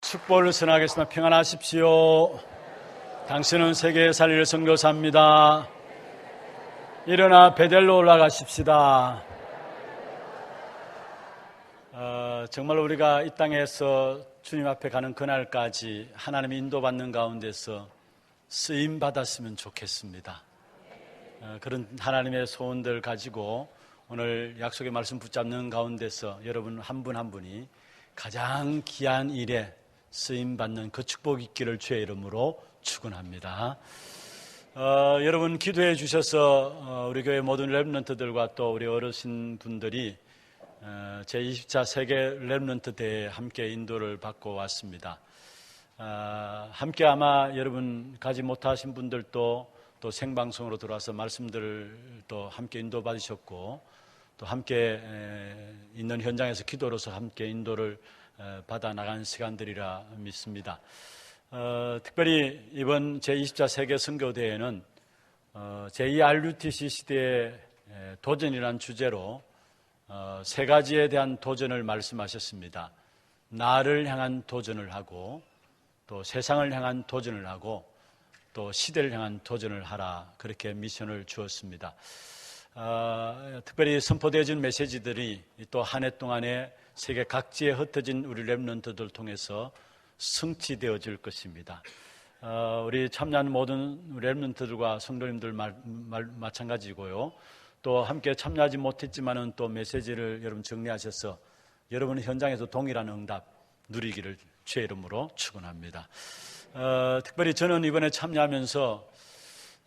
축복을 선하겠습니다. 평안하십시오. 당신은 세계에 살릴 선교사입니다. 일어나 베델로 올라가십시다. 정말 우리가 이 땅에서 주님 앞에 가는 그날까지 하나님의 인도받는 가운데서 쓰임 받았으면 좋겠습니다. 그런 하나님의 소원들 가지고 오늘 약속의 말씀 붙잡는 가운데서 여러분 한 분 한 분이 가장 귀한 일에 쓰임받는 그 축복이 있기를 주의 이름으로 축원합니다. 여러분 기도해 주셔서 우리 교회 모든 렘넌트들과 또 우리 어르신분들이 제24 세계 렘넌트 대회에 함께 인도를 받고 왔습니다. 함께 아마 여러분 가지 못하신 분들도 또 생방송으로 들어와서 말씀들을 또 함께 인도받으셨고 또 함께 있는 현장에서 기도로서 함께 인도를 받아 나간 시간들이라 믿습니다. 특별히 이번 제24 세계 선교대회는 제2 RUTC 시대의 도전이라는 주제로 세 가지에 대한 도전을 말씀하셨습니다. 나를 향한 도전을 하고 또 세상을 향한 도전을 하고 또 시대를 향한 도전을 하라, 그렇게 미션을 주었습니다. 특별히 선포되어진 메시지들이 또 한 해 동안에 세계 각지에 흩어진 우리 렘넌트들 통해서 성취되어질 것입니다. 우리 참여하는 모든 렘넌트들과 성도님들 마찬가지고요. 또 함께 참여하지 못했지만은 또 메시지를 여러분 정리하셔서 여러분 현장에서 동일한 응답 누리기를 주의 이름으로 축원합니다. 특별히 저는 이번에 참여하면서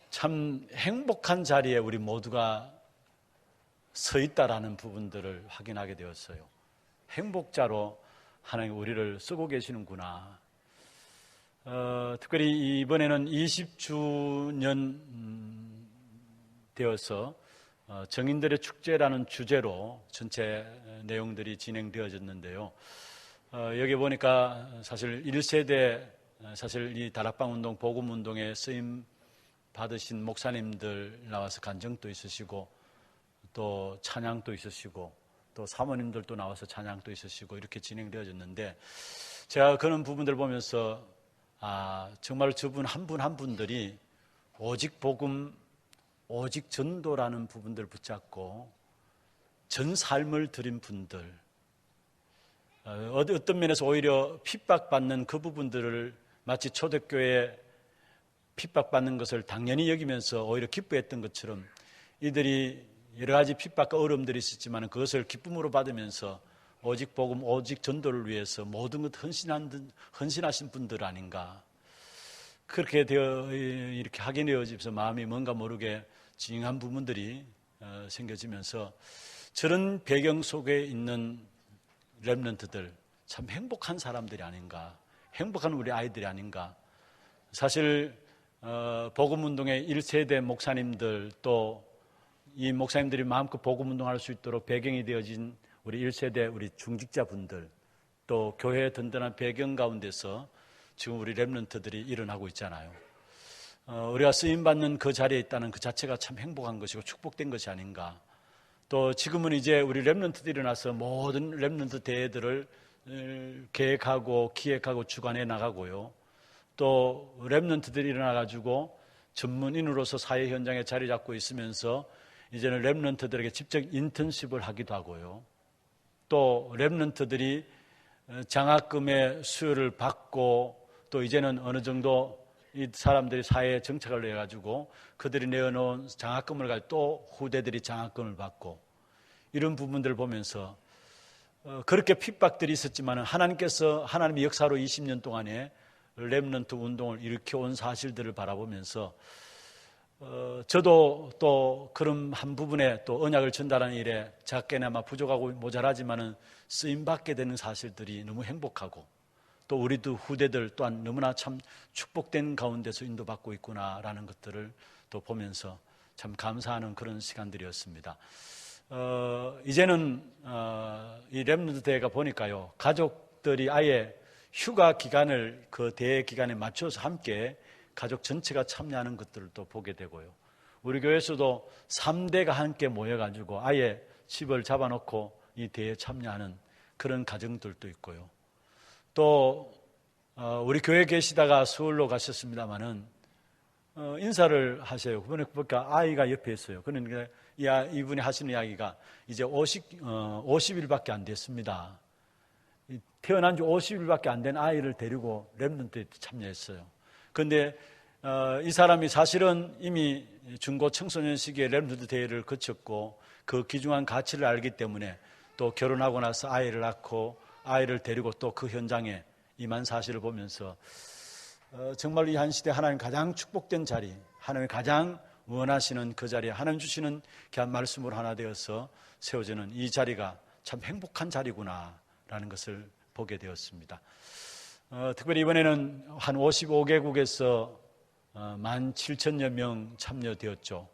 참 행복한 자리에 우리 모두가 서 있다라는 부분들을 확인하게 되었어요. 행복자로 하나님 우리를 쓰고 계시는구나. 특별히 이번에는 20주년 되어서 정인들의 축제라는 주제로 전체 내용들이 진행되어졌는데요. 여기 보니까 사실 1세대 사실 이 다락방운동 복음운동에 쓰임 받으신 목사님들 나와서 간증도 있으시고 또 찬양도 있으시고 또 사모님들도 나와서 찬양도 있으시고 이렇게 진행되어졌는데 제가 그런 부분들 보면서 정말 저분 한 분 한 분들이 오직 복음, 오직 전도라는 부분들 붙잡고 전 삶을 드린 분들, 어떤 면에서 오히려 핍박받는 그 부분들을 마치 초대교회에 핍박받는 것을 당연히 여기면서 오히려 기뻐했던 것처럼 이들이 여러 가지 핍박과 어려움들이 있었지만 그것을 기쁨으로 받으면서 오직 복음, 오직 전도를 위해서 모든 것 헌신하신 분들 아닌가. 그렇게 이렇게 하게 되어지면서 마음이 뭔가 모르게 찡한 부분들이 생겨지면서 저런 배경 속에 있는 렘넌트들 참 행복한 사람들이 아닌가, 행복한 우리 아이들이 아닌가. 사실 복음운동의 1세대 목사님들 또 이 목사님들이 마음껏 복음운동할 수 있도록 배경이 되어진 우리 1세대 우리 중직자분들 또 교회의 든든한 배경 가운데서 지금 우리 렘넌트들이 일어나고 있잖아요. 우리가 쓰임받는 그 자리에 있다는 그 자체가 참 행복한 것이고 축복된 것이 아닌가. 또 지금은 이제 우리 렘넌트들이 일어나서 모든 렘넌트 대회들을 계획하고 기획하고 주관해 나가고요. 또 렘넌트들이 일어나가지고 전문인으로서 사회 현장에 자리 잡고 있으면서 이제는 렘넌트들에게 직접 인턴십을 하기도 하고요. 또 렘넌트들이 장학금의 수요를 받고 또 이제는 어느 정도 이 사람들이 사회에 정착을 해가지고 그들이 내어놓은 장학금을 가지고 또 후대들이 장학금을 받고 이런 부분들을 보면서 그렇게 핍박들이 있었지만 하나님께서 하나님의 역사로 20년 동안에 렘넌트 운동을 일으켜온 사실들을 바라보면서 저도 또 그런 한 부분에 또 언약을 전달하는 일에 작게나마 부족하고 모자라지만은 쓰임받게 되는 사실들이 너무 행복하고 또 우리도 후대들 또한 너무나 참 축복된 가운데서 인도받고 있구나라는 것들을 또 보면서 참 감사하는 그런 시간들이었습니다. 이제는 이 렘넌트 대회가 보니까요, 가족들이 아예 휴가 기간을 그 대회 기간에 맞춰서 함께 가족 전체가 참여하는 것들을 또 보게 되고요. 우리 교회에서도 3대가 함께 모여가지고 아예 집을 잡아놓고 이 대회에 참여하는 그런 가정들도 있고요. 또 우리 교회에 계시다가 서울로 가셨습니다마는 인사를 하세요. 그러니까 아이가 옆에 있어요. 그러니까 이분이 하시는 이야기가 이제 50일밖에 안 됐습니다. 태어난 지 50일밖에 안 된 아이를 데리고 렘넌트에 참여했어요. 그런데 이 사람이 사실은 이미 중고 청소년 시기에 렘넌트 대회를 거쳤고 그 귀중한 가치를 알기 때문에 또 결혼하고 나서 아이를 낳고 아이를 데리고 또 그 현장에 임한 사실을 보면서 정말 이 한 시대 하나님 가장 축복된 자리, 하나님 가장 원하시는 그 자리에 하나님 주시는 귀한 말씀으로 하나 되어서 세워지는 이 자리가 참 행복한 자리구나라는 것을 보게 되었습니다. 특별히 이번에는 한 55개국에서 17,000여 명 참여되었죠.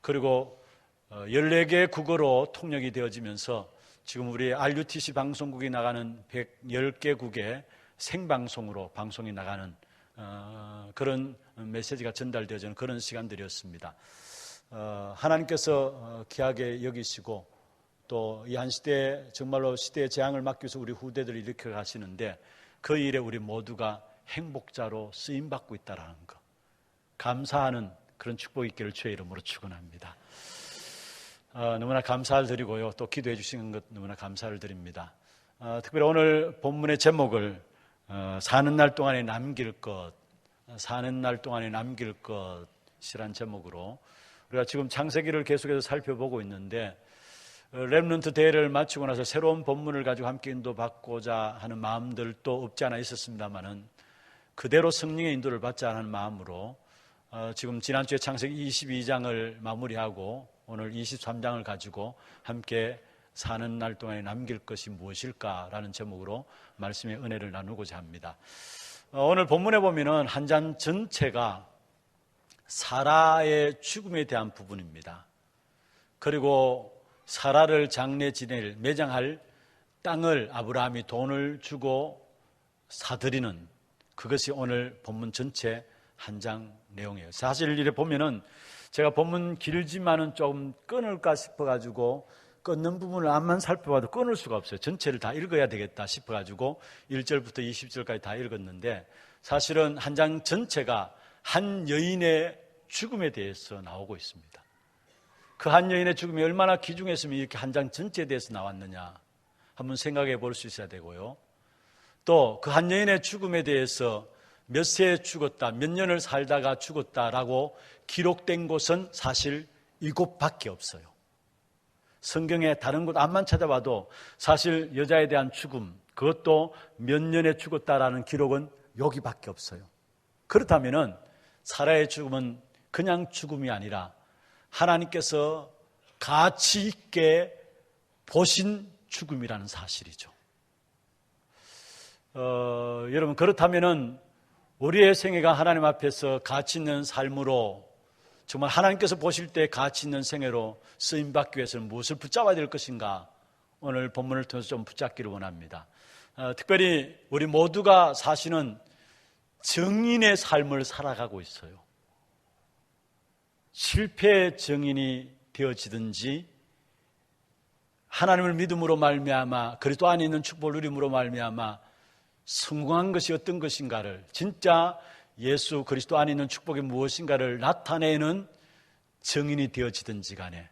그리고 14개 국어로 통역이 되어지면서 지금 우리 RUTC 방송국이 나가는 110개국의 생방송으로 방송이 나가는 그런 메시지가 전달되어지는 그런 시간들이었습니다. 하나님께서 귀하게 여기시고 또 이 한 시대에 정말로 시대의 재앙을 막기 위해서 우리 후대들을 일으켜 가시는데 그 일에 우리 모두가 행복자로 쓰임받고 있다는 것, 감사하는 그런 축복이 있기를 주의 이름으로 축원합니다. 너무나 감사를 드리고요. 또 기도해 주시는 것 너무나 감사를 드립니다. 특별히 오늘 본문의 제목을 사는 날 동안에 남길 것, 사는 날 동안에 남길 것이란 제목으로 우리가 지금 창세기를 계속해서 살펴보고 있는데 렘넌트 대회를 마치고 나서 새로운 본문을 가지고 함께 인도받고자 하는 마음들도 없지 않아 있었습니다마는 그대로 성령의 인도를 받자 하는 마음으로 지금 지난주에 창세기 22장을 마무리하고 오늘 23장을 가지고 함께 사는 날 동안에 남길 것이 무엇일까라는 제목으로 말씀의 은혜를 나누고자 합니다. 오늘 본문에 보면은 한 장 전체가 사라의 죽음에 대한 부분입니다. 그리고 사라를 장례 지낼 매장할 땅을 아브라함이 돈을 주고 사들이는 그것이 오늘 본문 전체 한 장 내용이에요. 사실 이래 보면은 제가 본문 길지만은 조금 끊을까 싶어가지고 끊는 부분을 앞만 살펴봐도 끊을 수가 없어요. 전체를 다 읽어야 되겠다 싶어가지고 1절부터 20절까지 다 읽었는데 사실은 한 장 전체가 한 여인의 죽음에 대해서 나오고 있습니다. 그 한 여인의 죽음이 얼마나 귀중했으면 이렇게 한 장 전체에 대해서 나왔느냐 한번 생각해 볼 수 있어야 되고요. 또 그 한 여인의 죽음에 대해서 몇 세에 죽었다, 몇 년을 살다가 죽었다라고 기록된 곳은 사실 이곳밖에 없어요. 성경에 다른 곳 앞만 찾아봐도 사실 여자에 대한 죽음, 그것도 몇 년에 죽었다라는 기록은 여기밖에 없어요. 그렇다면은 사라의 죽음은 그냥 죽음이 아니라 하나님께서 가치 있게 보신 죽음이라는 사실이죠. 여러분 그렇다면은 우리의 생애가 하나님 앞에서 가치 있는 삶으로 정말 하나님께서 보실 때 가치 있는 생애로 쓰임받기 위해서는 무엇을 붙잡아야 될 것인가 오늘 본문을 통해서 좀 붙잡기를 원합니다. 특별히 우리 모두가 사시는 증인의 삶을 살아가고 있어요. 실패의 증인이 되어지든지 하나님을 믿음으로 말미암아 그리스도 안에 있는 축복을 누림으로 말미암아 성공한 것이 어떤 것인가를 진짜 예수 그리스도 안에 있는 축복이 무엇인가를 나타내는 증인이 되어지든지 간에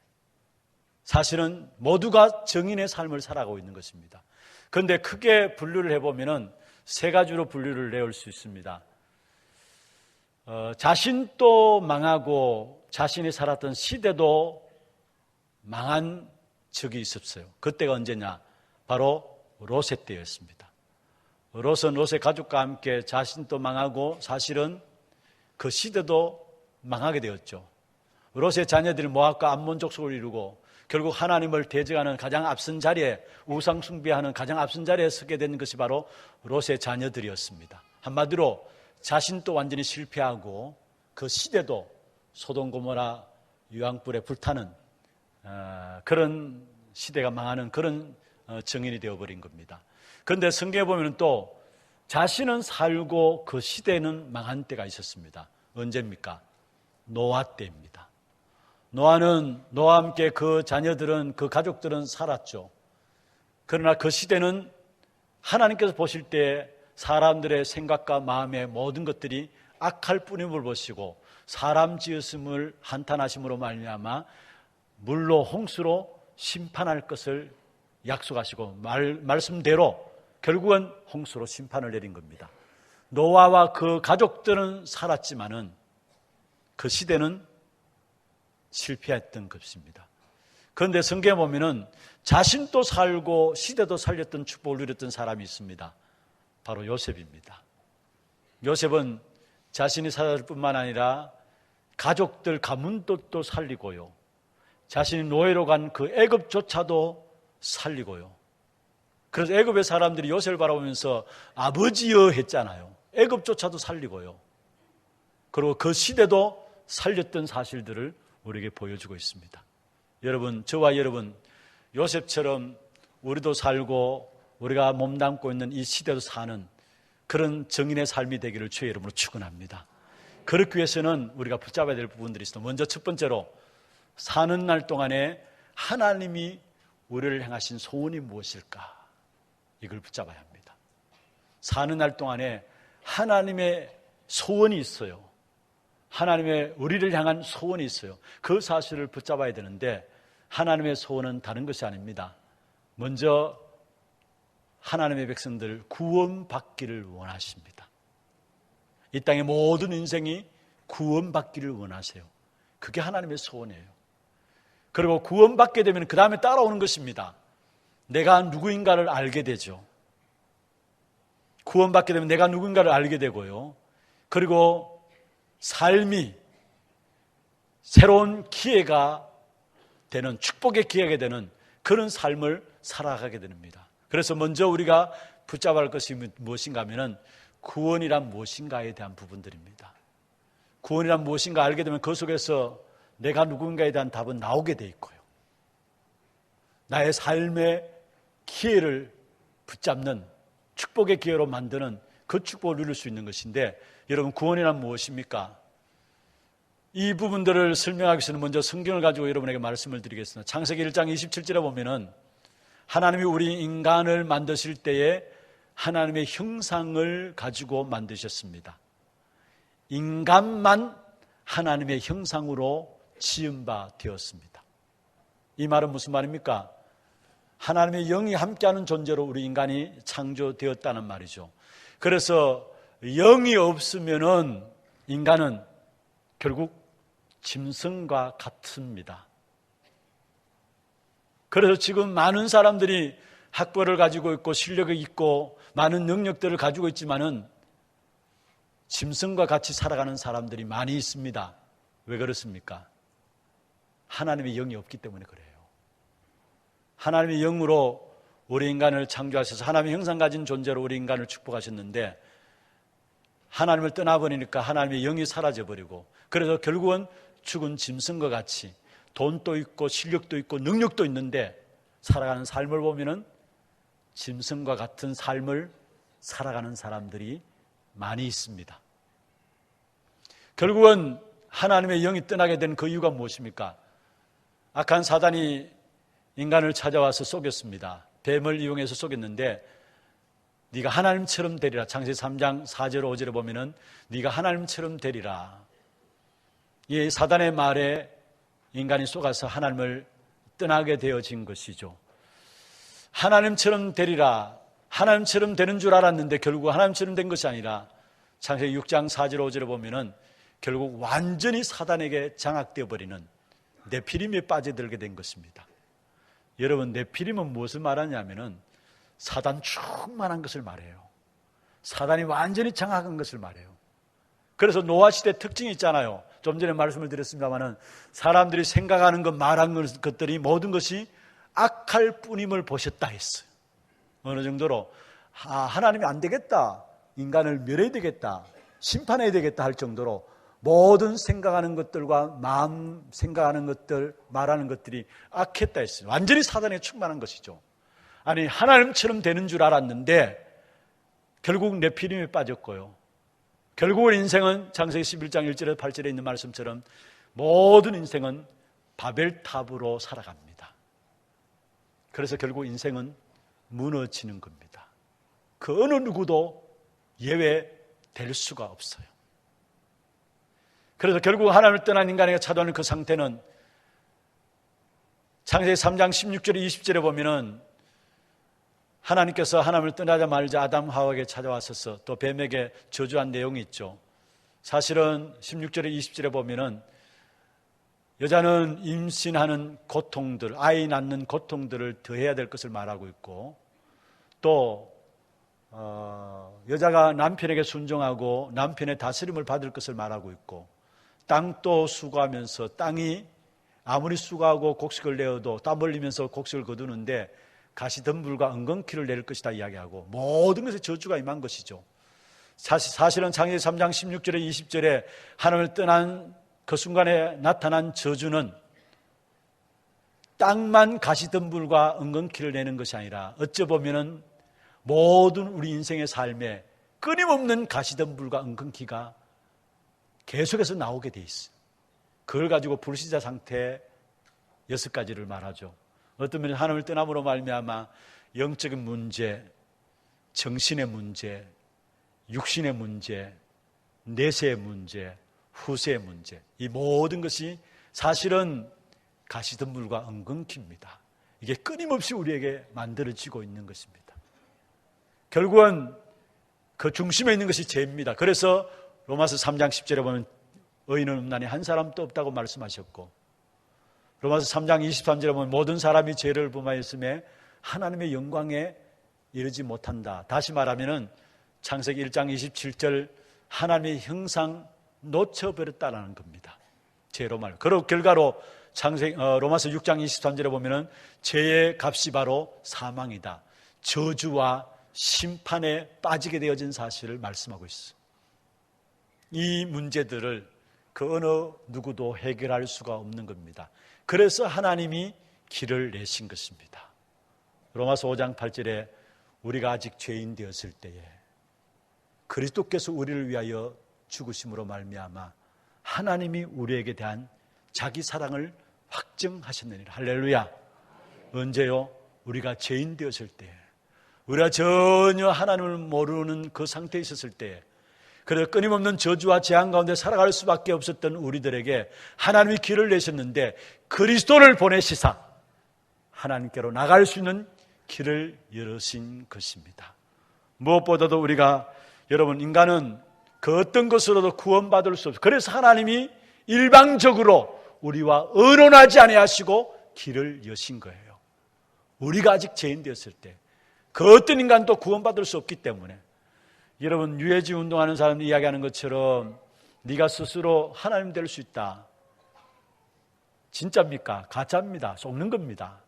사실은 모두가 증인의 삶을 살아가고 있는 것입니다. 그런데 크게 분류를 해보면 세 가지로 분류를 내올 수 있습니다. 자신도 망하고 자신이 살았던 시대도 망한 적이 있었어요. 그때가 언제냐? 바로 롯의 때였습니다. 롯은 롯의 가족과 함께 자신도 망하고 사실은 그 시대도 망하게 되었죠. 롯의 자녀들이 모압과 암몬 족속을 이루고 결국 하나님을 대적하는 가장 앞선 자리에 우상 숭배하는 가장 앞선 자리에 서게 된 것이 바로 롯의 자녀들이었습니다. 한마디로 자신도 완전히 실패하고 그 시대도 소돔 고모라 유황불에 불타는 그런 시대가 망하는 그런 증인이 되어버린 겁니다. 그런데 성경에 보면 또 자신은 살고 그 시대는 망한 때가 있었습니다. 언제입니까? 노아 때입니다. 노아와 함께 그 자녀들은 그 가족들은 살았죠. 그러나 그 시대는 하나님께서 보실 때 사람들의 생각과 마음의 모든 것들이 악할 뿐임을 보시고 사람 지었음을 한탄하심으로 말미암아 물로 홍수로 심판할 것을 약속하시고 말씀대로 결국은 홍수로 심판을 내린 겁니다. 노아와 그 가족들은 살았지만은 그 시대는 실패했던 것입니다. 그런데 성경에 보면은 자신도 살고 시대도 살렸던 축복을 누렸던 사람이 있습니다. 바로 요셉입니다. 요셉은 자신이 살았을 뿐만 아니라 가족들 가문도 살리고요. 자신이 노예로 간 그 애굽조차도 살리고요. 그래서 애굽의 사람들이 요셉을 바라보면서 아버지여 했잖아요. 애굽조차도 살리고요. 그리고 그 시대도 살렸던 사실들을 우리에게 보여주고 있습니다. 여러분, 저와 여러분, 요셉처럼 우리도 살고 우리가 몸담고 있는 이 시대도 사는 그런 정인의 삶이 되기를 주의 이름으로 축원합니다. 그렇기 위해서는 우리가 붙잡아야 될 부분들이 있습니다. 먼저 첫 번째로 사는 날 동안에 하나님이 우리를 향하신 소원이 무엇일까? 이걸 붙잡아야 합니다. 사는 날 동안에 하나님의 소원이 있어요. 하나님의 우리를 향한 소원이 있어요. 그 사실을 붙잡아야 되는데 하나님의 소원은 다른 것이 아닙니다. 먼저 하나님의 백성들 구원받기를 원하십니다. 이 땅의 모든 인생이 구원받기를 원하세요. 그게 하나님의 소원이에요. 그리고 구원받게 되면 그 다음에 따라오는 것입니다. 내가 누구인가를 알게 되죠. 구원받게 되면 내가 누구인가를 알게 되고요. 그리고 삶이 새로운 기회가 되는, 축복의 기회가 되는 그런 삶을 살아가게 됩니다. 그래서 먼저 우리가 붙잡아야 할 것이 무엇인가 하면은 구원이란 무엇인가에 대한 부분들입니다. 구원이란 무엇인가 알게 되면 그 속에서 내가 누군가에 대한 답은 나오게 돼 있고요. 나의 삶의 기회를 붙잡는 축복의 기회로 만드는 그 축복을 누릴 수 있는 것인데, 여러분, 구원이란 무엇입니까? 이 부분들을 설명하기 위해서는 먼저 성경을 가지고 여러분에게 말씀을 드리겠습니다. 창세기 1장 27절에 보면은 하나님이 우리 인간을 만드실 때에 하나님의 형상을 가지고 만드셨습니다. 인간만 하나님의 형상으로 지은 바 되었습니다. 이 말은 무슨 말입니까? 하나님의 영이 함께하는 존재로 우리 인간이 창조되었다는 말이죠. 그래서 영이 없으면은 인간은 결국 짐승과 같습니다. 그래서 지금 많은 사람들이 학벌을 가지고 있고 실력이 있고 많은 능력들을 가지고 있지만은 짐승과 같이 살아가는 사람들이 많이 있습니다. 왜 그렇습니까? 하나님의 영이 없기 때문에 그래요. 하나님의 영으로 우리 인간을 창조하셔서 하나님의 형상 가진 존재로 우리 인간을 축복하셨는데 하나님을 떠나버리니까 하나님의 영이 사라져버리고, 그래서 결국은 죽은 짐승과 같이 돈도 있고 실력도 있고 능력도 있는데 살아가는 삶을 보면은 짐승과 같은 삶을 살아가는 사람들이 많이 있습니다. 결국은 하나님의 영이 떠나게 된 그 이유가 무엇입니까? 악한 사단이 인간을 찾아와서 속였습니다. 뱀을 이용해서 속였는데 네가 하나님처럼 되리라. 창세기 3장 4절 5절에 보면은 네가 하나님처럼 되리라. 이 사단의 말에 인간이 속아서 하나님을 떠나게 되어진 것이죠. 하나님처럼 되리라. 하나님처럼 되는 줄 알았는데 결국 하나님처럼 된 것이 아니라 창세기 6장 4절 5절에 보면은 결국 완전히 사단에게 장악되어 버리는 네피림에 빠져들게 된 것입니다. 여러분, 네피림은 무엇을 말하냐면은 사단 충만한 것을 말해요. 사단이 완전히 장악한 것을 말해요. 그래서 노아 시대 특징이 있잖아요. 좀 전에 말씀을 드렸습니다마는 사람들이 생각하는 것, 말하는 것들이 모든 것이 악할 뿐임을 보셨다 했어요. 어느 정도로 하나님이 안 되겠다, 인간을 멸해야 되겠다, 심판해야 되겠다 할 정도로 모든 생각하는 것들과 마음 생각하는 것들, 말하는 것들이 악했다 했어요. 완전히 사단에 충만한 것이죠. 아니, 하나님처럼 되는 줄 알았는데 결국 네피림에 빠졌고요. 결국은 인생은 창세기 11장 1절에서 8절에 있는 말씀처럼 모든 인생은 바벨탑으로 살아갑니다. 그래서 결국 인생은 무너지는 겁니다. 그 어느 누구도 예외될 수가 없어요. 그래서 결국 하나님을 떠난 인간에게 찾아오는 그 상태는 창세기 3장 16절에 20절에 보면은 하나님께서 하나님을 떠나자 말자 아담 하와에게 찾아왔어서 또 뱀에게 저주한 내용이 있죠. 사실은 16절에 20절에 보면은 여자는 임신하는 고통들, 아이 낳는 고통들을 더해야 될 것을 말하고 있고, 또 여자가 남편에게 순종하고 남편의 다스림을 받을 것을 말하고 있고, 땅도 수고하면서 땅이 아무리 수고하고 곡식을 내어도 땀 흘리면서 곡식을 거두는데 가시덤불과 엉겅퀴를 내릴 것이다 이야기하고, 모든 것에 저주가 임한 것이죠. 사실은 창세기 3장 16절에 20절에 하나님을 떠난 그 순간에 나타난 저주는 땅만 가시덤불과 엉겅퀴를 내는 것이 아니라 어쩌보면 모든 우리 인생의 삶에 끊임없는 가시덤불과 엉겅퀴가 계속해서 나오게 돼 있어요. 그걸 가지고 불신자 상태 6가지를 말하죠. 어떤 면에 하나님을 떠남으로 말미암아 영적인 문제, 정신의 문제, 육신의 문제, 내세의 문제, 후세의 문제, 이 모든 것이 사실은 가시덤불과 엉겅퀴입니다. 이게 끊임없이 우리에게 만들어지고 있는 것입니다. 결국은 그 중심에 있는 것이 죄입니다. 그래서 로마서 3장 10절에 보면 의인은 없나니 한 사람도 없다고 말씀하셨고, 로마서 3장 23절에 보면 모든 사람이 죄를 범하였음에 하나님의 영광에 이르지 못한다. 다시 말하면 창세기 1장 27절 하나님의 형상 놓쳐버렸다라는 겁니다. 죄로 말. 그리고 결과로 로마서 6장 23절에 보면 죄의 값이 바로 사망이다. 저주와 심판에 빠지게 되어진 사실을 말씀하고 있어요. 이 문제들을 그 어느 누구도 해결할 수가 없는 겁니다. 그래서 하나님이 길을 내신 것입니다. 로마서 5장 8절에 우리가 아직 죄인 되었을 때에 그리스도께서 우리를 위하여 죽으심으로 말미암아 하나님이 우리에게 대한 자기 사랑을 확증하셨느니라. 할렐루야. 언제요? 우리가 죄인 되었을 때, 우리가 전혀 하나님을 모르는 그 상태에 있었을 때, 그래서 끊임없는 저주와 재앙 가운데 살아갈 수밖에 없었던 우리들에게 하나님이 길을 내셨는데 그리스도를 보내시사 하나님께로 나갈 수 있는 길을 열으신 것입니다. 무엇보다도 우리가, 여러분, 인간은 그 어떤 것으로도 구원받을 수 없어요. 그래서 하나님이 일방적으로 우리와 의논하지 아니하시고 길을 여신 거예요. 우리가 아직 죄인 되었을 때 그 어떤 인간도 구원받을 수 없기 때문에, 여러분, 유해지 운동하는 사람들이 이야기하는 것처럼 네가 스스로 하나님 될 수 있다. 진짜입니까? 가짜입니다. 속는 겁니다.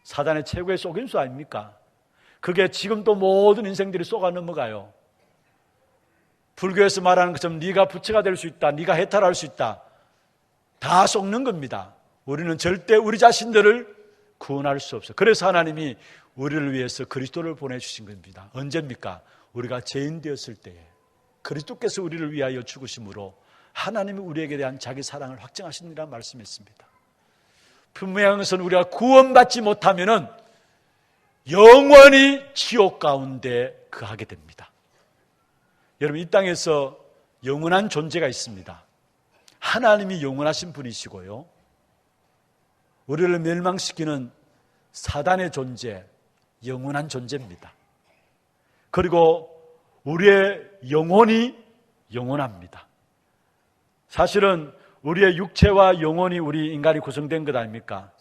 사단의 최고의 속임수 아닙니까? 그게 지금도 모든 인생들이 쏘가 넘어가요. 불교에서 말하는 것처럼 네가 부처가 될 수 있다, 네가 해탈할 수 있다, 다 속는 겁니다. 우리는 절대 우리 자신들을 구원할 수 없어요. 그래서 하나님이 우리를 위해서 그리스도를 보내주신 겁니다. 언제입니까? 우리가 죄인 되었을 때에 그리스도께서 우리를 위하여 죽으심으로 하나님이 우리에게 대한 자기 사랑을 확증하시느라 말씀했습니다. 분명한 것은 우리가 구원받지 못하면 영원히 지옥 가운데 거하게 됩니다. 여러분, 이 땅에서 영원한 존재가 있습니다. 하나님이 영원하신 분이시고요, 우리를 멸망시키는 사단의 존재, 영원한 존재입니다. 그리고 우리의 영혼이 영원합니다. 사실은 우리의 육체와 영혼이 우리 인간이 구성된 것 아닙니까?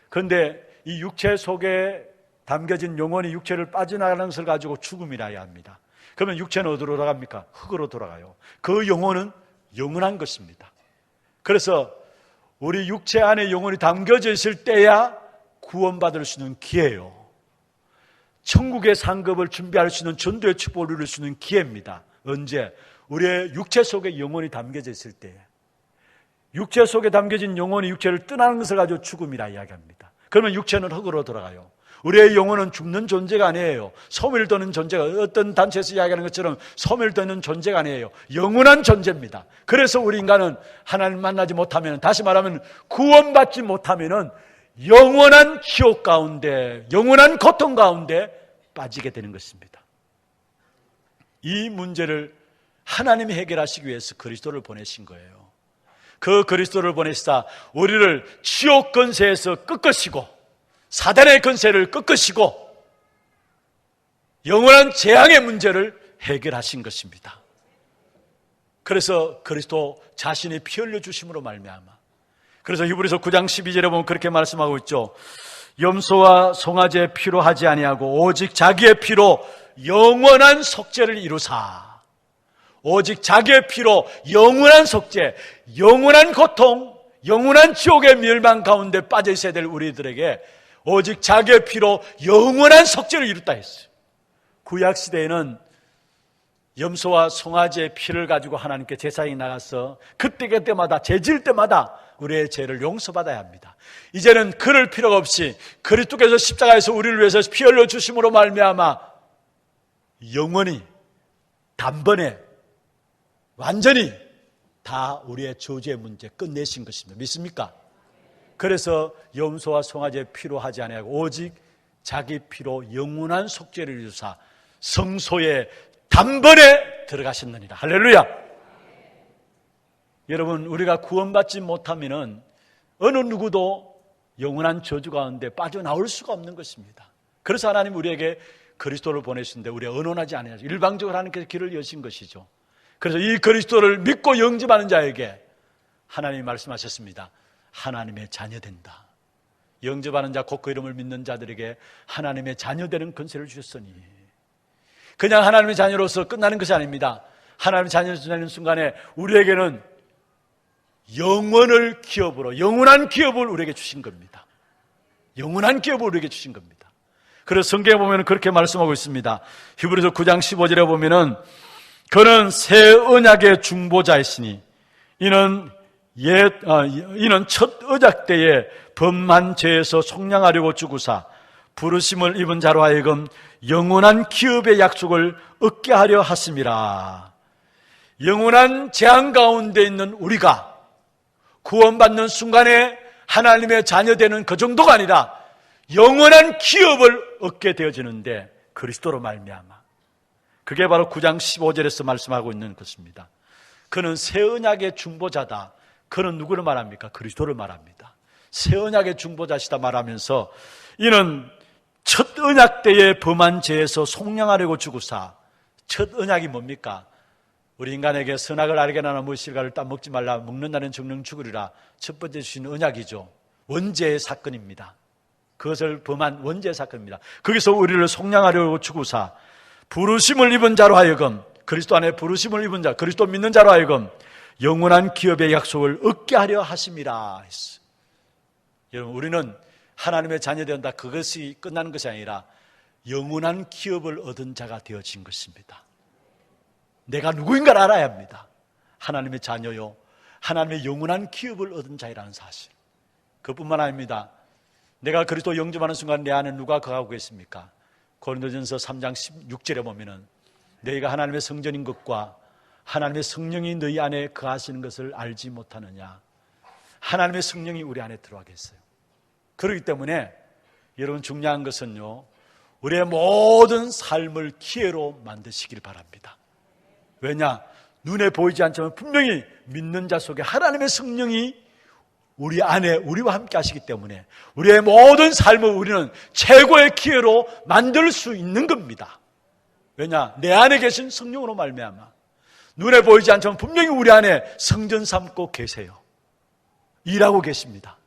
그런데 이 육체 속에 담겨진 영혼이 육체를 빠져나가는 것을 가지고 죽음이라 해야 합니다. 그러면 육체는 어디로 돌아갑니까? 흙으로 돌아가요. 그 영혼은 영원한 것입니다. 그래서 우리 육체 안에 영혼이 담겨져 있을 때야 구원받을 수 있는 기회예요. 천국의 상급을 준비할 수 있는 전도의 축복을 누릴 수 있는 기회입니다. 언제? 우리의 육체 속에 영혼이 담겨져 있을 때. 육체 속에 담겨진 영혼이 육체를 떠나는 것을 가지고 죽음이라 이야기합니다. 그러면 육체는 흙으로 돌아가요. 우리의 영혼은 죽는 존재가 아니에요. 소멸되는 존재가, 어떤 단체에서 이야기하는 것처럼 소멸되는 존재가 아니에요. 영원한 존재입니다. 그래서 우리 인간은 하나님을 만나지 못하면, 다시 말하면 구원받지 못하면 영원한 지옥 가운데, 영원한 고통 가운데 빠지게 되는 것입니다. 이 문제를 하나님이 해결하시기 위해서 그리스도를 보내신 거예요. 그 그리스도를 보내시다 우리를 지옥 권세에서 꺾으시고 사단의 권세를 꺾으시고 영원한 재앙의 문제를 해결하신 것입니다. 그래서 그리스도 자신이 피 흘려 주심으로 말미암아, 그래서 히브리서 9장 12절에 보면 그렇게 말씀하고 있죠. 염소와 송아지의 피로 하지 아니하고 오직 자기의 피로 영원한 속죄를 이루사. 오직 자기의 피로 영원한 속죄, 영원한 고통, 영원한 지옥의 멸망 가운데 빠져 있어야 될 우리들에게 오직 자기의 피로 영원한 속죄를 이뤘다 했어요. 구약시대에는 염소와 송아지의 피를 가지고 하나님께 제사장이 나가서 그때마다 죄질 때마다 우리의 죄를 용서받아야 합니다. 이제는 그럴 필요가 없이 그리스도께서 십자가에서 우리를 위해서 피 흘려 주심으로 말미암아 영원히 단번에 완전히 다 우리의 저주의 문제 끝내신 것입니다. 믿습니까? 그래서 염소와 송아지의 피로 하지 아니하고 오직 자기 피로 영원한 속죄를 이루사 성소에 단번에 들어가셨느니라. 할렐루야. 여러분, 우리가 구원받지 못하면은 어느 누구도 영원한 저주 가운데 빠져나올 수가 없는 것입니다. 그래서 하나님 우리에게 그리스도를 보내신데 우리가 언론하지 않아야죠. 일방적으로 하나님께서 길을 여신 것이죠. 그래서 이 그리스도를 믿고 영접하는 자에게 하나님이 말씀하셨습니다. 하나님의 자녀된다. 영접하는 자, 곧 그 이름을 믿는 자들에게 하나님의 자녀되는 권세를 주셨으니, 그냥 하나님의 자녀로서 끝나는 것이 아닙니다. 하나님의 자녀로 되는 순간에 우리에게는 영원을 기업으로, 영원한 기업을 우리에게 주신 겁니다. 영원한 기업을 우리에게 주신 겁니다. 그래서 성경에 보면 그렇게 말씀하고 있습니다. 히브리서 9장 15절에 보면은 그는 새 언약의 중보자이시니 이는 첫 언약 때에 범한 죄에서 속량하려고 죽으사 부르심을 입은 자로 하여금 영원한 기업의 약속을 얻게 하려 하심이라. 영원한 재앙 가운데 있는 우리가 구원받는 순간에 하나님의 자녀되는 그 정도가 아니라 영원한 기업을 얻게 되어지는데 그리스도로 말미암아, 그게 바로 9장 15절에서 말씀하고 있는 것입니다. 그는 새 언약의 중보자다. 그는 누구를 말합니까? 그리스도를 말합니다. 새 언약의 중보자시다 말하면서 이는 첫 언약 때에 범한 죄에서 속량하려고 죽으사. 첫 언약이 뭡니까? 우리 인간에게 선악을 알게 하나 무엇일가를 따먹지 말라, 먹는다는 정령 죽으리라. 첫 번째 주신 언약이죠. 원죄의 사건입니다. 그것을 범한 원죄의 사건입니다. 거기서 우리를 속량하려고 죽으사 부르심을 입은 자로 하여금, 그리스도 안에 부르심을 입은 자, 그리스도 믿는 자로 하여금 영원한 기업의 약속을 얻게 하려 하심이라 했어요. 여러분, 우리는 하나님의 자녀되었다, 그것이 끝나는 것이 아니라 영원한 기업을 얻은 자가 되어진 것입니다. 내가 누구인가를 알아야 합니다. 하나님의 자녀요, 하나님의 영원한 기업을 얻은 자이라는 사실. 그뿐만 아닙니다. 내가 그리스도 영접하는 순간 내 안에 누가 거하고 계십니까? 고린도전서 3장 16절에 보면은 너희가 하나님의 성전인 것과 하나님의 성령이 너희 안에 거하시는 것을 알지 못하느냐. 하나님의 성령이 우리 안에 들어가겠어요. 그렇기 때문에 여러분, 중요한 것은요, 우리의 모든 삶을 기회로 만드시길 바랍니다. 왜냐? 눈에 보이지 않지만 분명히 믿는 자 속에 하나님의 성령이 우리 안에 우리와 함께 하시기 때문에 우리의 모든 삶을 우리는 최고의 기회로 만들 수 있는 겁니다. 왜냐? 내 안에 계신 성령으로 말미암아 눈에 보이지 않지만 분명히 우리 안에 성전 삼고 계세요. 일하고 계십니다.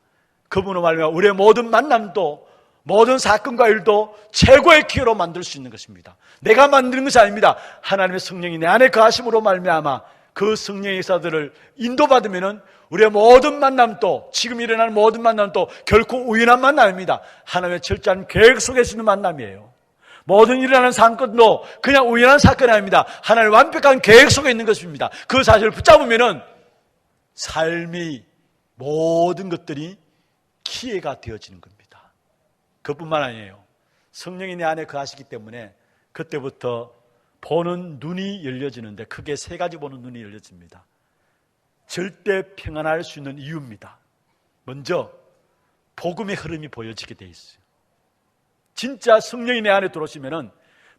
그분으로 말미암아 우리의 모든 만남도, 모든 사건과 일도 최고의 기회로 만들 수 있는 것입니다. 내가 만드는 것이 아닙니다. 하나님의 성령이 내 안에 거하심으로 말미암아 그 성령의 역사들을 인도받으면은 우리의 모든 만남도, 지금 일어나는 모든 만남도 결코 우연한 만남입니다. 하나님의 철저한 계획 속에 있는 만남이에요. 모든 일어나는 사건도 그냥 우연한 사건이 아닙니다. 하나님의 완벽한 계획 속에 있는 것입니다. 그 사실을 붙잡으면은 삶이, 모든 것들이 기회가 되어지는 겁니다. 그뿐만 아니에요. 성령이 내 안에 거하시기 때문에 그때부터 보는 눈이 열려지는데, 크게 세 가지 보는 눈이 열려집니다. 절대 평안할 수 있는 이유입니다. 먼저 복음의 흐름이 보여지게 돼 있어요. 진짜 성령이 내 안에 들어오시면은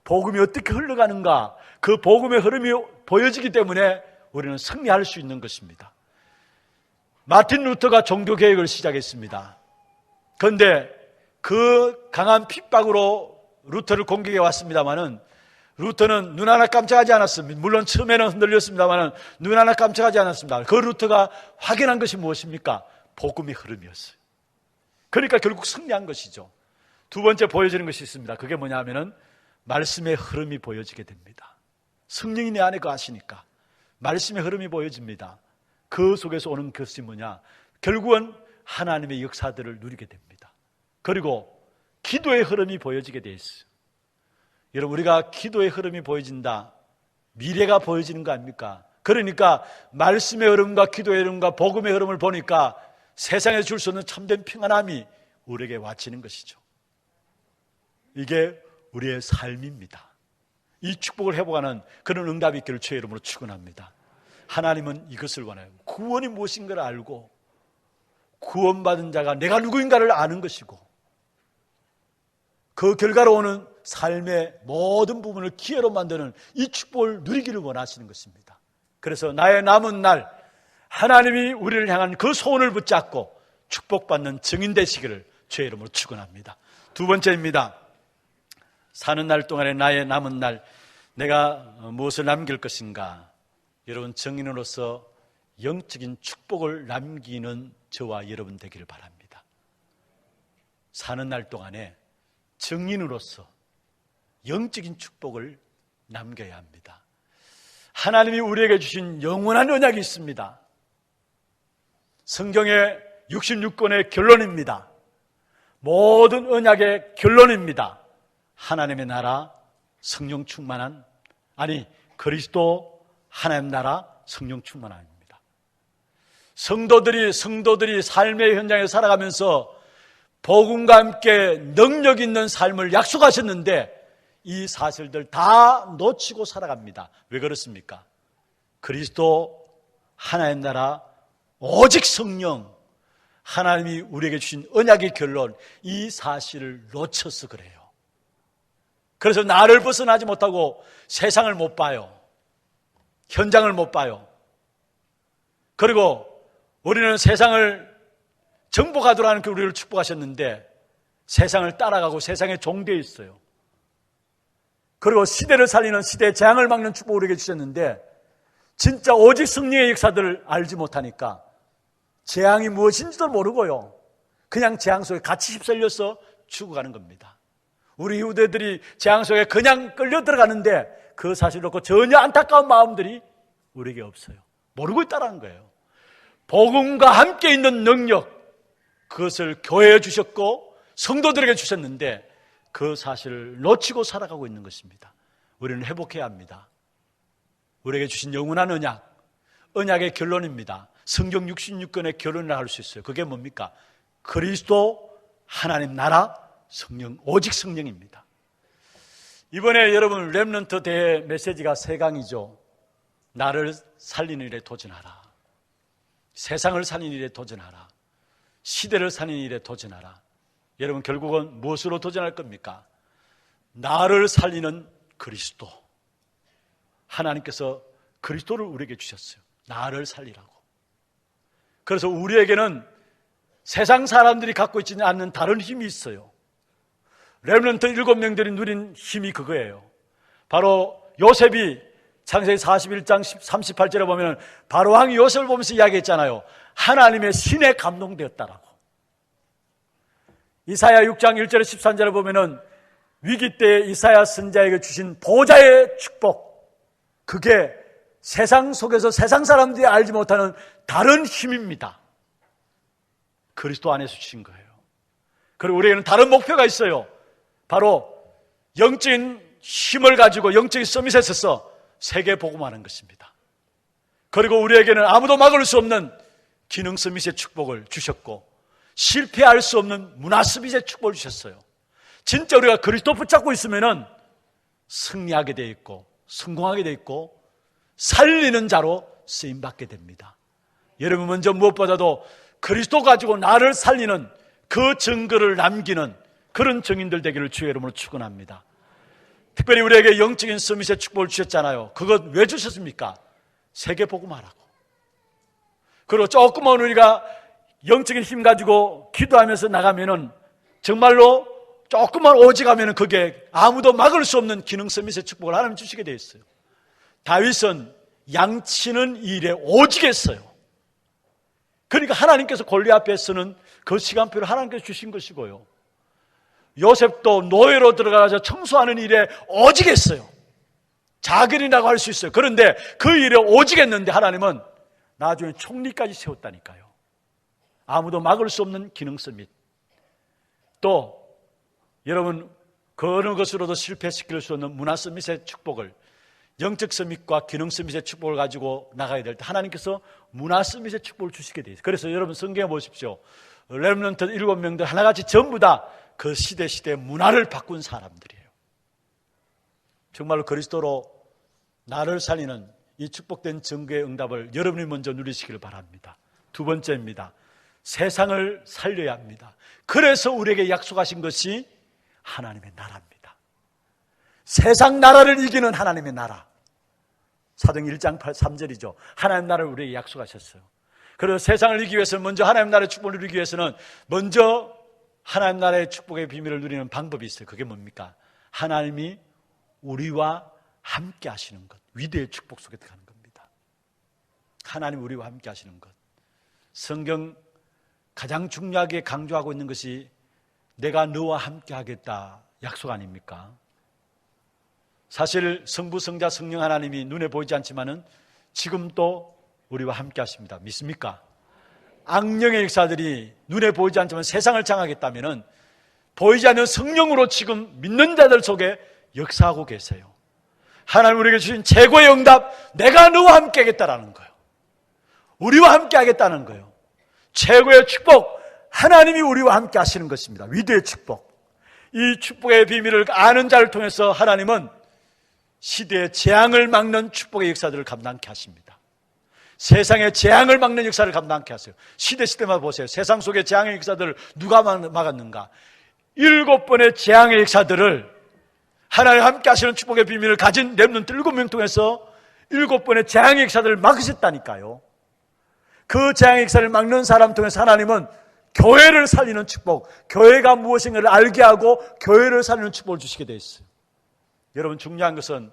복음이 어떻게 흘러가는가, 그 복음의 흐름이 보여지기 때문에 우리는 승리할 수 있는 것입니다. 마틴 루터가 종교개혁을 시작했습니다. 그런데 그 강한 핍박으로 루터를 공격해 왔습니다마는 루터는 눈 하나 깜짝하지 않았습니다. 물론 처음에는 흔들렸습니다마는 눈 하나 깜짝하지 않았습니다. 그 루터가 확인한 것이 무엇입니까? 복음의 흐름이었어요. 그러니까 결국 승리한 것이죠. 두 번째 보여지는 것이 있습니다. 그게 뭐냐 하면은 말씀의 흐름이 보여지게 됩니다. 성령이 내 안에 거하시니까 말씀의 흐름이 보여집니다. 그 속에서 오는 것이 뭐냐? 결국은 하나님의 역사들을 누리게 됩니다. 그리고 기도의 흐름이 보여지게 돼 있어요. 여러분, 우리가 기도의 흐름이 보여진다, 미래가 보여지는 거 아닙니까? 그러니까 말씀의 흐름과 기도의 흐름과 복음의 흐름을 보니까 세상에 줄 수 없는 참된 평안함이 우리에게 와치는 것이죠. 이게 우리의 삶입니다. 이 축복을 회복하는 그런 응답이 있기를 주의 이름으로 축원합니다. 하나님은 이것을 원해요. 구원이 무엇인가를 알고 구원받은 자가 내가 누구인가를 아는 것이고 그 결과로 오는 삶의 모든 부분을 기회로 만드는 이 축복을 누리기를 원하시는 것입니다. 그래서 나의 남은 날 하나님이 우리를 향한 그 소원을 붙잡고 축복받는 증인 되시기를 주의 이름으로 축원합니다. 두 번째입니다. 사는 날 동안에 나의 남은 날 내가 무엇을 남길 것인가? 여러분, 증인으로서 영적인 축복을 남기는 저와 여러분 되기를 바랍니다. 사는 날 동안에 증인으로서 영적인 축복을 남겨야 합니다. 하나님이 우리에게 주신 영원한 언약이 있습니다. 성경의 66권의 결론입니다. 모든 언약의 결론입니다. 하나님의 나라, 성령 충만한, 그리스도 하나님 나라, 성령 충만함입니다. 성도들이 삶의 현장에 살아가면서 복음과 함께 능력 있는 삶을 약속하셨는데 이 사실들 다 놓치고 살아갑니다. 왜 그렇습니까? 그리스도 하나님 나라, 오직 성령, 하나님이 우리에게 주신 언약의 결론, 이 사실을 놓쳐서 그래요. 그래서 나를 벗어나지 못하고 세상을 못 봐요. 현장을 못 봐요. 그리고 우리는 세상을 정복하도록 하는 우리를 축복하셨는데 세상을 따라가고 세상에 종되어 있어요. 그리고 시대를 살리는 시대의 재앙을 막는 축복을 우리에게 주셨는데 진짜 오직 승리의 역사들을 알지 못하니까 재앙이 무엇인지도 모르고요. 그냥 재앙 속에 같이 휩쓸려서 죽어가는 겁니다. 우리 후대들이 재앙 속에 그냥 끌려 들어가는데 그 사실을 놓고 전혀 안타까운 마음들이 우리에게 없어요. 모르고 있다는 거예요. 복음과 함께 있는 능력, 그것을 교회에 주셨고 성도들에게 주셨는데 그 사실을 놓치고 살아가고 있는 것입니다. 우리는 회복해야 합니다. 우리에게 주신 영원한 언약의 결론입니다. 성경 66권의 결론이라 할 수 있어요. 그게 뭡니까? 그리스도 하나님 나라 성령, 오직 성령입니다. 이번에 여러분 렘넌트 대회 메시지가 3강이죠. 나를 살리는 일에 도전하라. 세상을 살리는 일에 도전하라. 시대를 살리는 일에 도전하라. 여러분 결국은 무엇으로 도전할 겁니까? 나를 살리는 그리스도. 하나님께서 그리스도를 우리에게 주셨어요. 나를 살리라고. 그래서 우리에게는 세상 사람들이 갖고 있지는 않는 다른 힘이 있어요. 렘넌트 7명들이 누린 힘이 그거예요. 바로 요셉이 창세기 41장 38절에 보면 바로 왕이 요셉을 보면서 이야기했잖아요. 하나님의 신에 감동되었다라고. 이사야 6장 1절에 13절에 보면은 위기 때 이사야 선지자에게 주신 보좌의 축복, 그게 세상 속에서 세상 사람들이 알지 못하는 다른 힘입니다. 그리스도 안에서 주신 거예요. 그리고 우리에게는 다른 목표가 있어요. 바로 영적인 힘을 가지고 영적인 서밋에 서서 세계 복음하는 것입니다. 그리고 우리에게는 아무도 막을 수 없는 기능 서밋의 축복을 주셨고 실패할 수 없는 문화 서밋의 축복을 주셨어요. 진짜 우리가 그리스도 붙잡고 있으면은 승리하게 돼 있고 성공하게 돼 있고 살리는 자로 쓰임받게 됩니다. 여러분 먼저 무엇보다도 그리스도 가지고 나를 살리는 그 증거를 남기는 그런 증인들 되기를 주의 이름으로 축원합니다. 특별히 우리에게 영적인 서밋의 축복을 주셨잖아요. 그것 왜 주셨습니까? 세계 복음화라고. 그리고 조금만 우리가 영적인 힘 가지고 기도하면서 나가면은 정말로 조금만 오직하면은 그게 아무도 막을 수 없는 기능 서밋의 축복을 하나님 주시게 되어 있어요. 다윗은 양치는 일에 오직했어요. 그러니까 하나님께서 골리앗 앞에서는 그 시간표를 하나님께서 주신 것이고요. 요셉도 노예로 들어가서 청소하는 일에 오직했어요. 자근이라고 할 수 있어요. 그런데 그 일에 오직했는데 하나님은 나중에 총리까지 세웠다니까요. 아무도 막을 수 없는 기능 서밋. 또 여러분 그 어느 것으로도 실패시킬 수 없는 문화 서밋의 축복을, 영적 서밋과 기능 서밋의 축복을 가지고 나가야 될 때 하나님께서 문화 서밋의 축복을 주시게 되어 있어요. 그래서 여러분 성경에 보십시오. 렘넌트 7명들 하나같이 전부 다 그 시대의 문화를 바꾼 사람들이에요. 정말로 그리스도로 나를 살리는 이 축복된 증거의 응답을 여러분이 먼저 누리시기를 바랍니다. 두 번째입니다. 세상을 살려야 합니다. 그래서 우리에게 약속하신 것이 하나님의 나라입니다. 세상 나라를 이기는 하나님의 나라. 사도행 1장 3절이죠. 하나님 나라를 우리에게 약속하셨어요. 그래서 세상을 이기기 위해서는 먼저 하나님 나라의 축복을 누리기 위해서는 먼저 하나님 나라의 축복의 비밀을 누리는 방법이 있어요. 그게 뭡니까? 하나님이 우리와 함께 하시는 것. 위대의 축복 속에 들어가는 겁니다. 하나님 우리와 함께 하시는 것. 성경 가장 중요하게 강조하고 있는 것이 내가 너와 함께 하겠다 약속 아닙니까? 사실 성부, 성자, 성령 하나님이 눈에 보이지 않지만은 지금도 우리와 함께 하십니다. 믿습니까? 악령의 역사들이 눈에 보이지 않지만 세상을 장악했다면은 보이지 않는 성령으로 지금 믿는 자들 속에 역사하고 계세요. 하나님 우리에게 주신 최고의 응답, 내가 너와 함께 하겠다라는 거예요. 우리와 함께 하겠다는 거예요. 최고의 축복, 하나님이 우리와 함께 하시는 것입니다. 위대의 축복. 이 축복의 비밀을 아는 자를 통해서 하나님은 시대의 재앙을 막는 축복의 역사들을 감당케 하십니다. 세상의 재앙을 막는 역사를 감당케 하세요. 시대마다 보세요. 세상 속의 재앙의 역사들을 누가 막았는가? 7번의 재앙의 역사들을 하나님 함께 하시는 축복의 비밀을 가진 렘넌트 7명 통해서 7번의 재앙의 역사들을 막으셨다니까요. 그 재앙의 역사를 막는 사람 통해서 하나님은 교회를 살리는 축복, 교회가 무엇인가를 알게 하고 교회를 살리는 축복을 주시게 되어 있어요. 여러분 중요한 것은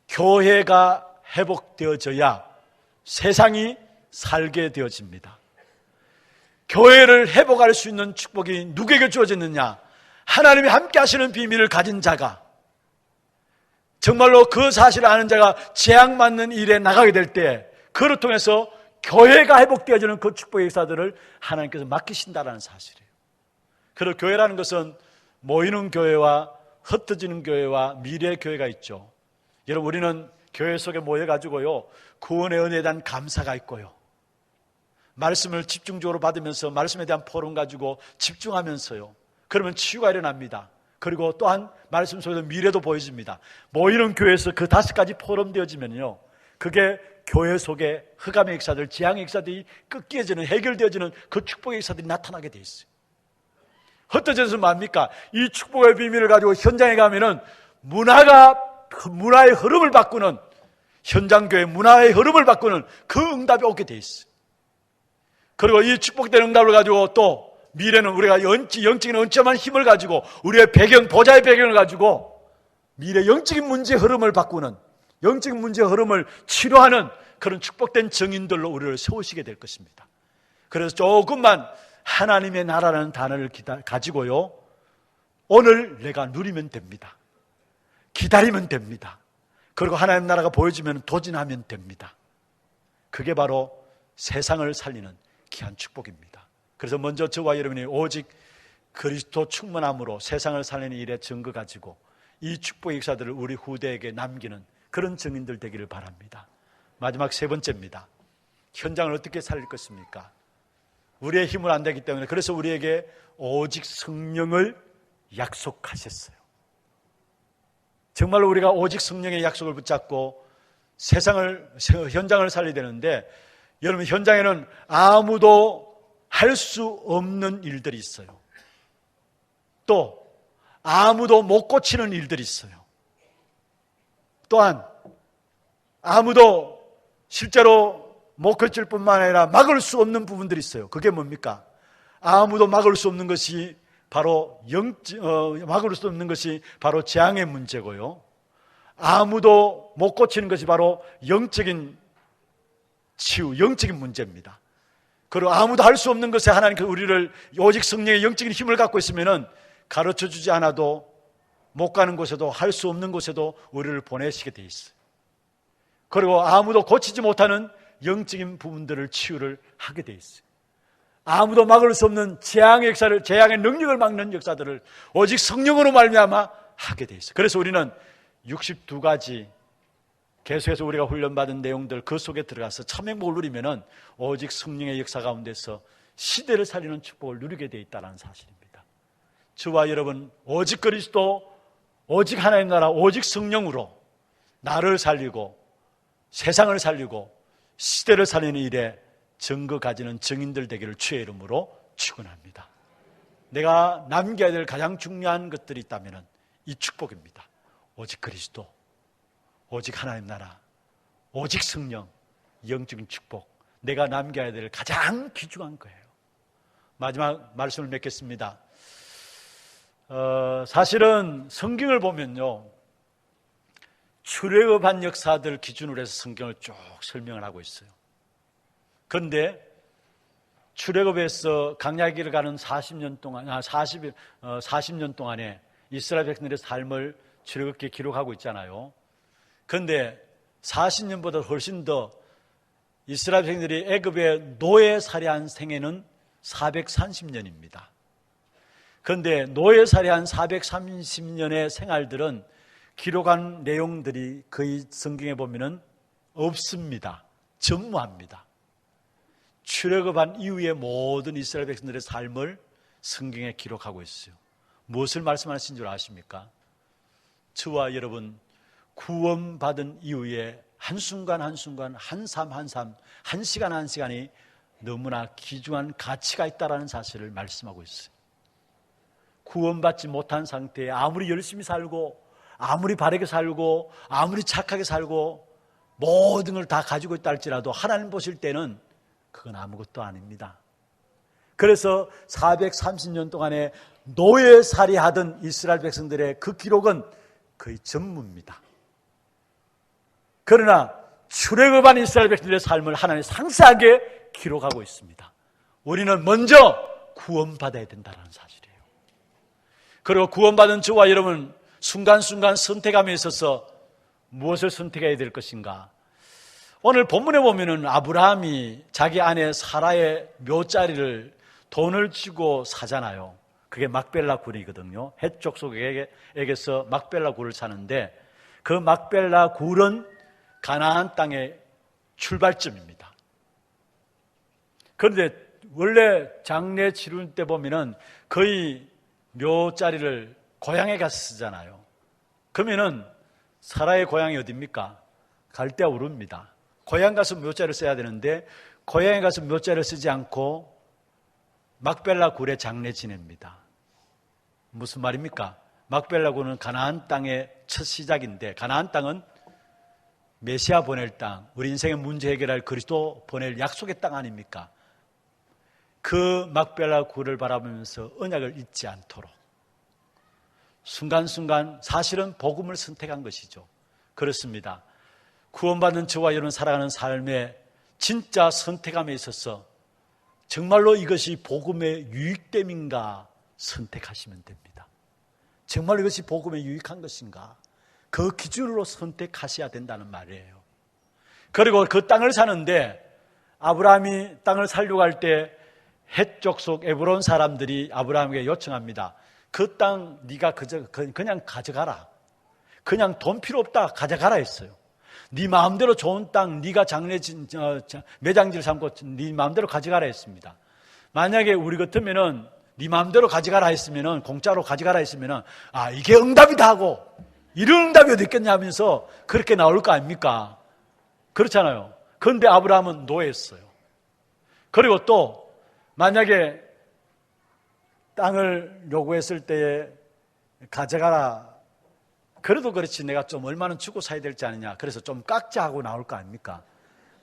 교회가 회복되어져야 세상이 살게 되어집니다. 교회를 회복할 수 있는 축복이 누구에게 주어졌느냐? 하나님이 함께 하시는 비밀을 가진 자가, 정말로 그 사실을 아는 자가 재앙 맞는 일에 나가게 될 때 그를 통해서 교회가 회복되어지는 그 축복의 역사들을 하나님께서 맡기신다는 사실이에요. 그리고 교회라는 것은 모이는 교회와 흩어지는 교회와 미래의 교회가 있죠. 여러분 우리는 교회 속에 모여가지고요 구원의 은혜에 대한 감사가 있고요, 말씀을 집중적으로 받으면서 말씀에 대한 포럼 가지고 집중하면서요, 그러면 치유가 일어납니다. 그리고 또한 말씀 속에서 미래도 보여집니다. 모이는 교회에서 그 5가지 포럼되어지면요, 그게 교회 속에 흑암의 역사들, 재앙의 역사들이 꺾여지는, 해결되어지는 그 축복의 역사들이 나타나게 돼 있어요. 흩어져서 뭡니까? 이 축복의 비밀을 가지고 현장에 가면은 문화의 흐름을 바꾸는, 현장교회 문화의 흐름을 바꾸는 그 응답이 오게 돼 있어요. 그리고 이 축복된 응답을 가지고 또 미래는 우리가 영적인 언짢은 힘을 가지고 우리의 배경, 보좌의 배경을 가지고 미래 영적인 문제의 흐름을 바꾸는, 영적인 문제의 흐름을 치료하는 그런 축복된 증인들로 우리를 세우시게 될 것입니다. 그래서 조금만 하나님의 나라라는 단어를 가지고요, 오늘 내가 누리면 됩니다. 기다리면 됩니다. 그리고 하나님 나라가 보여지면 도전하면 됩니다. 그게 바로 세상을 살리는 귀한 축복입니다. 그래서 먼저 저와 여러분이 오직 그리스도 충만함으로 세상을 살리는 일에 증거 가지고 이 축복의 역사들을 우리 후대에게 남기는 그런 증인들 되기를 바랍니다. 마지막 3번째입니다. 현장을 어떻게 살릴 것입니까? 우리의 힘은 안 되기 때문에, 그래서 우리에게 오직 성령을 약속하셨어요. 정말로 우리가 오직 성령의 약속을 붙잡고 현장을 살려야 되는데, 여러분 현장에는 아무도 할 수 없는 일들이 있어요. 또 아무도 못 고치는 일들이 있어요. 또한 아무도 실제로 못 그칠 뿐만 아니라 막을 수 없는 부분들이 있어요. 그게 뭡니까? 아무도 막을 수 없는 것이 바로 막을 수 없는 것이 바로 재앙의 문제고요. 아무도 못 고치는 것이 바로 영적인 치유, 영적인 문제입니다. 그리고 아무도 할 수 없는 것에 하나님께서 우리를 오직 성령의 영적인 힘을 갖고 있으면은 가르쳐 주지 않아도 못 가는 곳에도 할 수 없는 곳에도 우리를 보내시게 돼 있어요. 그리고 아무도 고치지 못하는 영적인 부분들을 치유를 하게 돼 있어요. 아무도 막을 수 없는 재앙의 역사를, 재앙의 능력을 막는 역사들을 오직 성령으로 말미암아 하게 돼 있어요. 그래서 우리는 62가지 계속해서 우리가 훈련받은 내용들 그 속에 들어가서 참 행복을 누리면은 오직 성령의 역사 가운데서 시대를 살리는 축복을 누리게 돼 있다는 사실입니다. 저와 여러분 오직 그리스도, 오직 하나님 나라, 오직 성령으로 나를 살리고 세상을 살리고 시대를 살리는 일에 증거 가지는 증인들 되기를 주의 이름으로 축원합니다. 내가 남겨야 될 가장 중요한 것들이 있다면 이 축복입니다. 오직 그리스도, 오직 하나님 나라, 오직 성령, 영적인 축복, 내가 남겨야 될 가장 귀중한 거예요. 마지막 말씀을 맺겠습니다. 사실은 성경을 보면요, 출애굽한 역사들 기준으로 해서 성경을 쭉 설명을 하고 있어요. 그런데 출애굽에서 광야길을 가는 40년 동안에 이스라엘 백성들의 삶을 출애굽기에 기록하고 있잖아요. 그런데 40년보다 훨씬 더 이스라엘 백성들이 애굽의 노예 살해한 생애는 430년입니다. 그런데 노예 살해한 430년의 생활들은 기록한 내용들이 거의 성경에 보면은 없습니다. 전무합니다. 출애굽한 이후의 모든 이스라엘 백성들의 삶을 성경에 기록하고 있어요. 무엇을 말씀하신 줄 아십니까? 저와 여러분 구원받은 이후에 한순간 한순간, 한 삶 한 삶, 한 시간 한 시간이 너무나 귀중한 가치가 있다는 사실을 말씀하고 있어요. 구원받지 못한 상태에 아무리 열심히 살고 아무리 바르게 살고 아무리 착하게 살고 모든 걸 다 가지고 있다 할지라도 하나님 보실 때는 그건 아무것도 아닙니다. 그래서 430년 동안에 노예살이하던 이스라엘 백성들의 그 기록은 거의 전무입니다. 그러나 출애굽한 이스라엘 백성들의 삶을 하나님이 상세하게 기록하고 있습니다. 우리는 먼저 구원받아야 된다는 사실이에요. 그리고 구원받은 저와 여러분 순간순간 선택함에 있어서 무엇을 선택해야 될 것인가? 오늘 본문에 보면은 아브라함이 자기 아내 사라의 묘자리를 돈을 주고 사잖아요. 그게 막벨라 굴이거든요. 헷 족속에게서 막벨라 굴을 사는데 그 막벨라 굴은 가나안 땅의 출발점입니다. 그런데 원래 장례 치를 때 보면은 거의 묘자리를 고향에 가서 쓰잖아요. 그러면은 사라의 고향이 어디입니까? 갈대아우르입니다. 고향 가서 묘자를 써야 되는데 고향에 가서 묘자를 쓰지 않고 막벨라 굴에 장례 지냅니다. 무슨 말입니까? 막벨라 굴은 가나안 땅의 첫 시작인데 가나안 땅은 메시아 보낼 땅, 우리 인생의 문제 해결할 그리스도 보낼 약속의 땅 아닙니까? 그 막벨라 굴을 바라보면서 언약을 잊지 않도록 순간순간 사실은 복음을 선택한 것이죠. 그렇습니다. 구원받은 저와 여러분 살아가는 삶에 진짜 선택함에 있어서 정말로 이것이 복음의 유익됨인가 선택하시면 됩니다. 정말 이것이 복음에 유익한 것인가 그 기준으로 선택하셔야 된다는 말이에요. 그리고 그 땅을 사는데 아브라함이 땅을 살려고 할 때 헷 족속 에브론 사람들이 아브라함에게 요청합니다. 그 땅 네가 그냥 가져가라. 그냥 돈 필요 없다 가져가라 했어요. 네 마음대로 좋은 땅 네가 매장지를 삼고 네 마음대로 가져가라 했습니다. 만약에 우리 같으면은 네 마음대로 가져가라 했으면은 공짜로 가져가라 했으면은 아 이게 응답이다 하고 이런 응답이 어디 있겠냐 하면서 그렇게 나올 거 아닙니까? 그렇잖아요. 그런데 아브라함은 노했어요. 그리고 또 만약에 땅을 요구했을 때에 가져가라 그래도 그렇지 내가 좀 얼마는 주고 사야 될지 아느냐. 그래서 좀 깎자 하고 나올 거 아닙니까?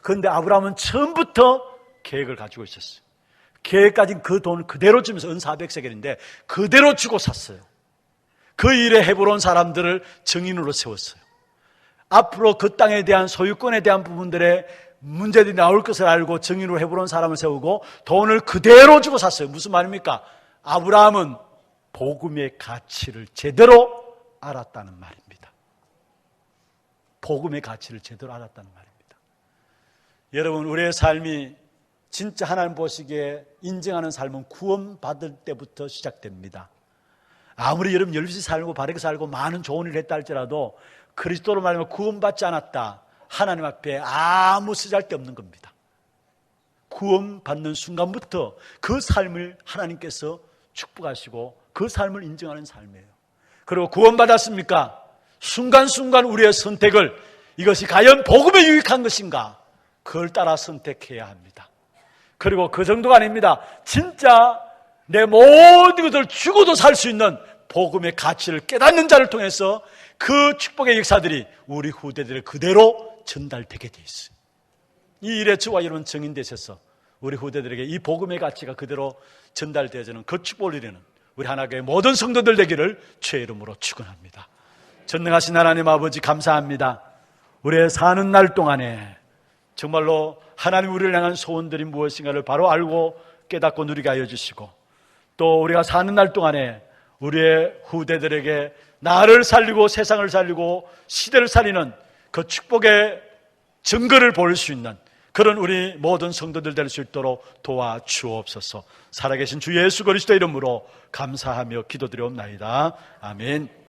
그런데 아브라함은 처음부터 계획을 가지고 있었어요. 계획 가진 그 돈을 그대로 주면서 은 400세겔인데 그대로 주고 샀어요. 그 일에 헤브론 사람들을 증인으로 세웠어요. 앞으로 그 땅에 대한 소유권에 대한 부분들의 문제들이 나올 것을 알고 증인으로 헤브론 사람을 세우고 돈을 그대로 주고 샀어요. 무슨 말입니까? 아브라함은 복음의 가치를 제대로 알았다는 말입니다. 복음의 가치를 제대로 알았다는 말입니다. 여러분, 우리의 삶이 진짜 하나님 보시기에 인정하는 삶은 구원받을 때부터 시작됩니다. 아무리 여러분 열심히 살고 바르게 살고 많은 좋은 일을 했다 할지라도 그리스도로 말하면 구원받지 않았다. 하나님 앞에 아무 쓰잘데없는 겁니다. 구원받는 순간부터 그 삶을 하나님께서 축복하시고 그 삶을 인정하는 삶이에요. 그리고 구원받았습니까? 순간순간 우리의 선택을 이것이 과연 복음에 유익한 것인가? 그걸 따라 선택해야 합니다. 그리고 그 정도가 아닙니다. 진짜 내 모든 것을 주고도 살 수 있는 복음의 가치를 깨닫는 자를 통해서 그 축복의 역사들이 우리 후대들에 그대로 전달되게 돼 있어요. 이 일에 저와 여러분 증인되셔서 우리 후대들에게 이 복음의 가치가 그대로 전달되어지는 그 축복을 누리는 우리 하나교회 모든 성도들 되기를 주의 이름으로 축원합니다. 전능하신 하나님 아버지 감사합니다. 우리의 사는 날 동안에 정말로 하나님 우리를 향한 소원들이 무엇인가를 바로 알고 깨닫고 누리게 하여 주시고 또 우리가 사는 날 동안에 우리의 후대들에게 나를 살리고 세상을 살리고 시대를 살리는 그 축복의 증거를 볼 수 있는 그런 우리 모든 성도들 될 수 있도록 도와주옵소서. 살아계신 주 예수 그리스도 이름으로 감사하며 기도드리옵나이다. 아멘.